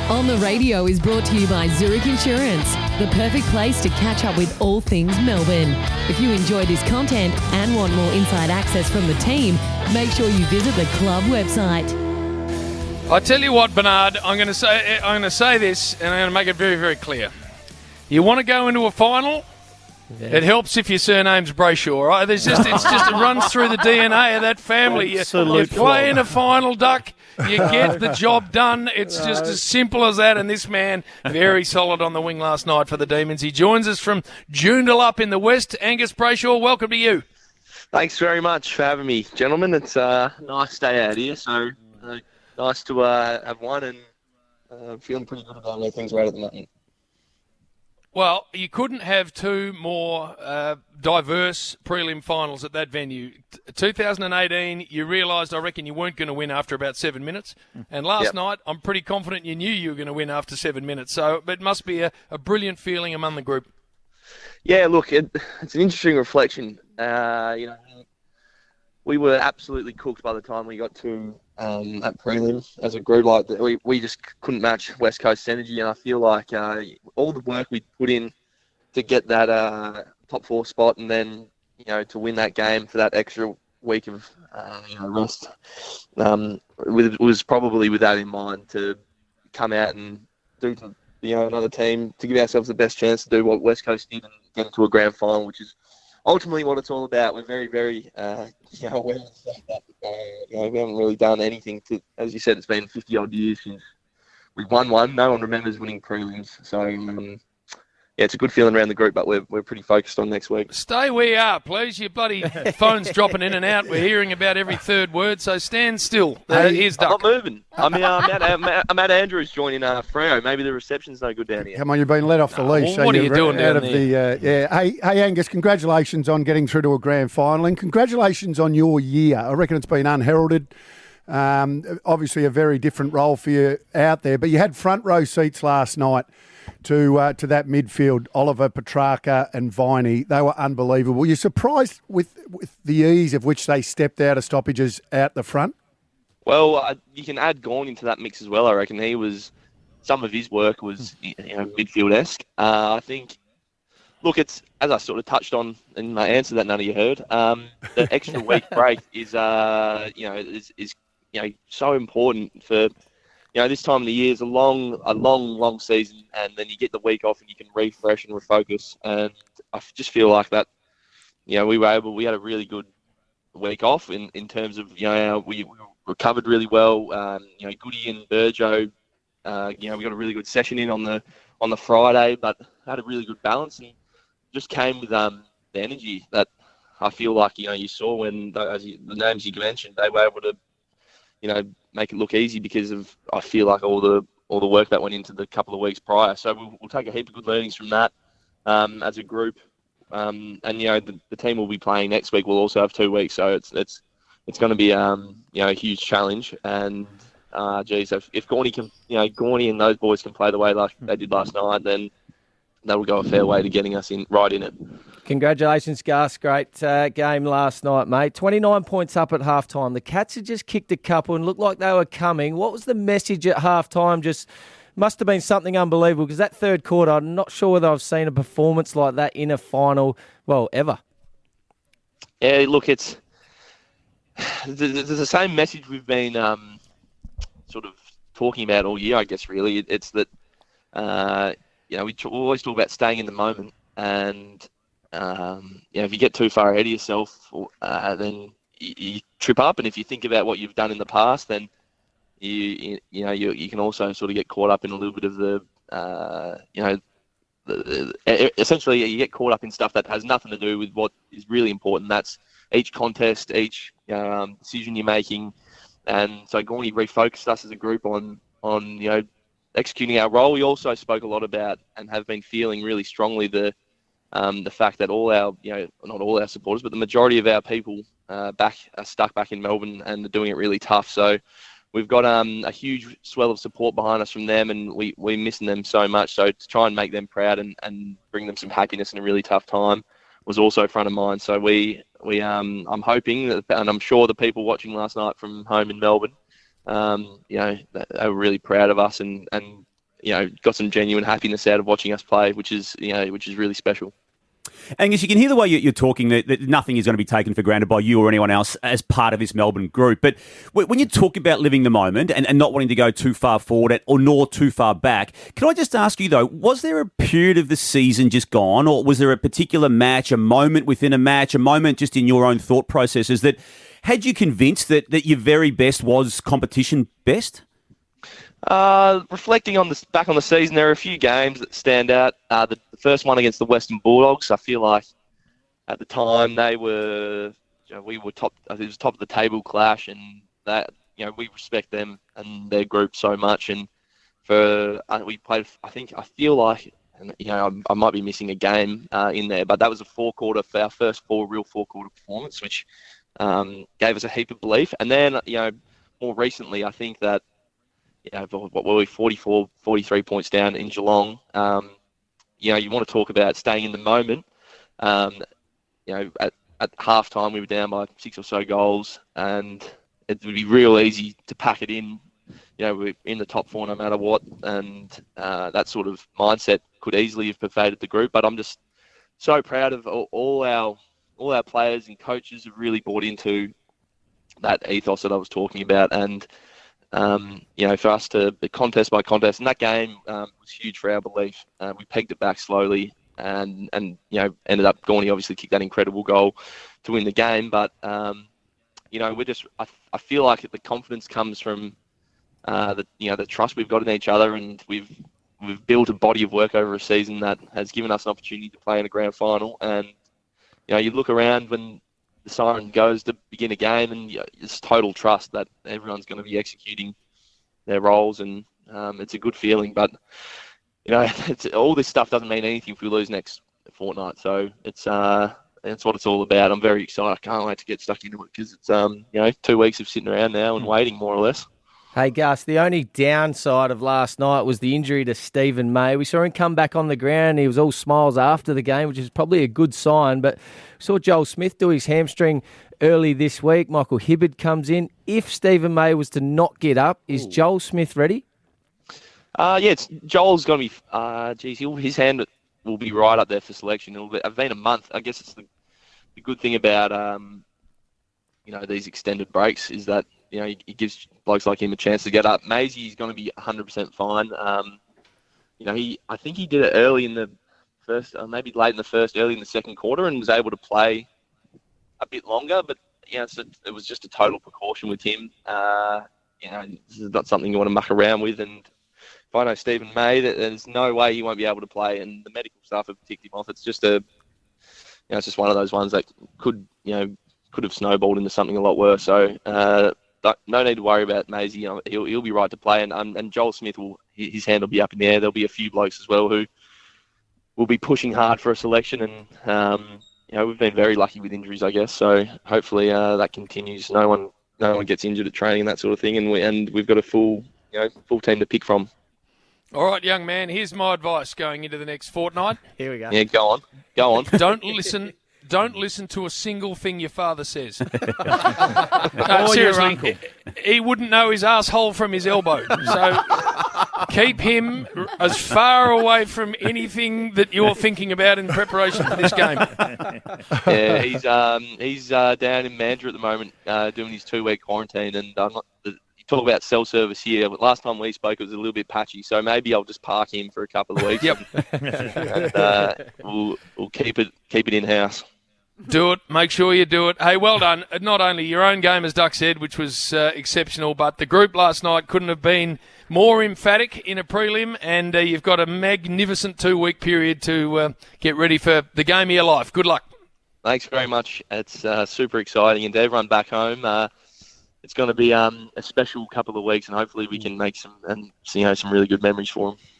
On the Radio is brought to you by Zurich Insurance, the perfect place to catch up with all things Melbourne. If you enjoy this content and want more inside access from the team, make sure you visit the club website. I tell you what, Bernard, I'm going to say this, and I'm going to make it very, very clear. You want to go into a final? Yeah. It helps if your surname's Brayshaw, right? It runs through the DNA of that family. You play in a final, Duck. You get the job done. It's just as simple as that. And this man, very solid on the wing last night for the Demons. He joins us from Joondalup in the west. Angus Brayshaw, welcome to you. Thanks very much for having me, gentlemen. It's a nice day out here, so nice to have won, and feeling pretty good about where things are at the moment. Well, you couldn't have two more diverse prelim finals at that venue. 2018, you realised, I reckon, you weren't going to win after about 7 minutes. And last night, I'm pretty confident you knew you were going to win after 7 minutes. So it must be a brilliant feeling among the group. Yeah, look, it's an interesting reflection. We were absolutely cooked by the time we got to at prelim as a group. Like we just couldn't match West Coast energy, and I feel like all the work we put in to get that top four spot, and then to win that game for that extra week of rest, was probably with that in mind, to come out and do to another team, to give ourselves the best chance to do what West Coast did and get into a grand final, which is ultimately what it's all about. We're very, very aware of the fact that we haven't really done anything to, as you said, it's been 50-odd years since we've won one. No one remembers winning prelims. So, it's a good feeling around the group, but we're pretty focused on next week. Stay where you are, please. Your bloody phone's dropping in and out. We're hearing about every third word, so stand still. Here's Duck. I'm not moving. I'm at Andrews joining Freo. Maybe the reception's no good down here. Come on, you've been let off the leash. What are you doing down there? Hey, Angus, congratulations on getting through to a grand final, and congratulations on your year. I reckon it's been unheralded. Obviously a very different role for you out there, but you had front row seats last night to that midfield, Oliver, Petrarca and Viney. They were unbelievable. Were you surprised with the ease of which they stepped out of stoppages out the front? Well, you can add Gawn into that mix as well. I reckon some of his work was midfield-esque. I think, look, it's, as I sort of touched on in my answer that none of you heard, the extra week break is so important for. This time of the year is a long season, and then you get the week off and you can refresh and refocus. And I just feel like that, we had a really good week off in terms of, we recovered really well. Goody and Burjo, we got a really good session in on the Friday, but had a really good balance, and just came with the energy that I feel like, you saw when the names you mentioned, they were able to, make it look easy because of, I feel like, all the work that went into the couple of weeks prior. So we'll take a heap of good learnings from that as a group. And the team will be playing next week. We'll also have 2 weeks, so it's going to be a huge challenge. And if Gawny can, Gawny and those boys can play the way like they did last night, then that will go a fair way to getting us right in it. Congratulations, Gus. Great game last night, mate. 29 points up at halftime. The Cats had just kicked a couple and looked like they were coming. What was the message at halftime? Just must have been something unbelievable, because that third quarter, I'm not sure whether I've seen a performance like that in a final, ever. Yeah, look, it's the same message we've been sort of talking about all year, I guess, really. It's that, we always talk about staying in the moment, and if you get too far ahead of yourself, then you trip up. And if you think about what you've done in the past, then you can also sort of get caught up in a little bit of essentially you get caught up in stuff that has nothing to do with what is really important. That's each contest, each decision you're making. And so Gawny refocused us as a group on executing our role. We also spoke a lot about, and have been feeling really strongly, the fact that all our, not all our supporters, but the majority of our people are stuck back in Melbourne and are doing it really tough. So we've got a huge swell of support behind us from them, and we're missing them so much. So to try and make them proud and bring them some happiness in a really tough time was also front of mind. So I'm hoping that, and I'm sure the people watching last night from home in Melbourne, they were really proud of us and got some genuine happiness out of watching us play, which is really special. Angus, you can hear the way you're talking that nothing is going to be taken for granted by you or anyone else as part of this Melbourne group. But when you talk about living the moment and not wanting to go too far forward or nor too far back, can I just ask you, though, was there a period of the season just gone, or was there a particular match, a moment within a match, a moment just in your own thought processes that had you convinced that your very best was competition best? Reflecting on back on the season, there are a few games that stand out. The first one against the Western Bulldogs, I feel like at the time we were top. I think it was top of the table clash, and that we respect them and their group so much. And we played. I feel like, I might be missing a game in there, but that was our first real four-quarter performance, which gave us a heap of belief. And then more recently, I think that. What were we, 44, 43 points down in Geelong. You want to talk about staying in the moment. At half-time, we were down by 6 or so goals, and it would be real easy to pack it in. We're in the top 4 no matter what, and that sort of mindset could easily have pervaded the group. But I'm just so proud of all our players and coaches have really bought into that ethos that I was talking about, and for us to be contest by contest, and that game was huge for our belief. We pegged it back slowly, and ended up Gorney obviously kicked that incredible goal to win the game. But I feel like the confidence comes from the trust we've got in each other, and we've built a body of work over a season that has given us an opportunity to play in a grand final. And you look around when the siren goes to begin a game, and it's total trust that everyone's going to be executing their roles, and it's a good feeling. But all this stuff doesn't mean anything if we lose next fortnight. So it's that's what it's all about. I'm very excited. I can't wait to get stuck into it, because it's 2 weeks of sitting around now and waiting, more or less. Hey, Gus, the only downside of last night was the injury to Stephen May. We saw him come back on the ground. He was all smiles after the game, which is probably a good sign. But we saw Joel Smith do his hamstring early this week. Michael Hibberd comes in. If Stephen May was to not get up, is Joel Smith ready? Joel's going to be... his hand will be right up there for selection. It'll been a month. I guess it's the good thing about these extended breaks is that it gives blokes like him a chance to get up. Maisie's going to be 100% fine. I think he did it early in the first, maybe late in the first, early in the second quarter, and was able to play a bit longer. But so it was just a total precaution with him. This is not something you want to muck around with. And if I know Stephen May, there's no way he won't be able to play. And the medical staff have ticked him off. It's just it's just one of those ones that could have snowballed into something a lot worse. So no need to worry about Maisie. He'll be right to play, and Joel Smith his hand will be up in the air. There'll be a few blokes as well who will be pushing hard for a selection, and we've been very lucky with injuries, I guess. So hopefully that continues. No one gets injured at training and that sort of thing, and we've got a full team to pick from. All right, young man. Here's my advice going into the next fortnight. Here we go. Yeah, go on. Don't listen to a single thing your father says. Or Seriously, your uncle. he wouldn't know his asshole from his elbow. So keep him as far away from anything that you're thinking about in preparation for this game. Yeah, he's down in Mandurah at the moment doing his 2-week quarantine, and you talk about cell service here. But last time we spoke, it was a little bit patchy, so maybe I'll just park him for a couple of weeks. Yep. And we'll keep it in house. Do it. Make sure you do it. Hey, well done. Not only your own game, as Duck said, which was exceptional, but the group last night couldn't have been more emphatic in a prelim, and you've got a magnificent 2-week period to get ready for the game of your life. Good luck. Thanks very much. It's super exciting, and to everyone back home, it's going to be a special couple of weeks, and hopefully we can make some really good memories for them.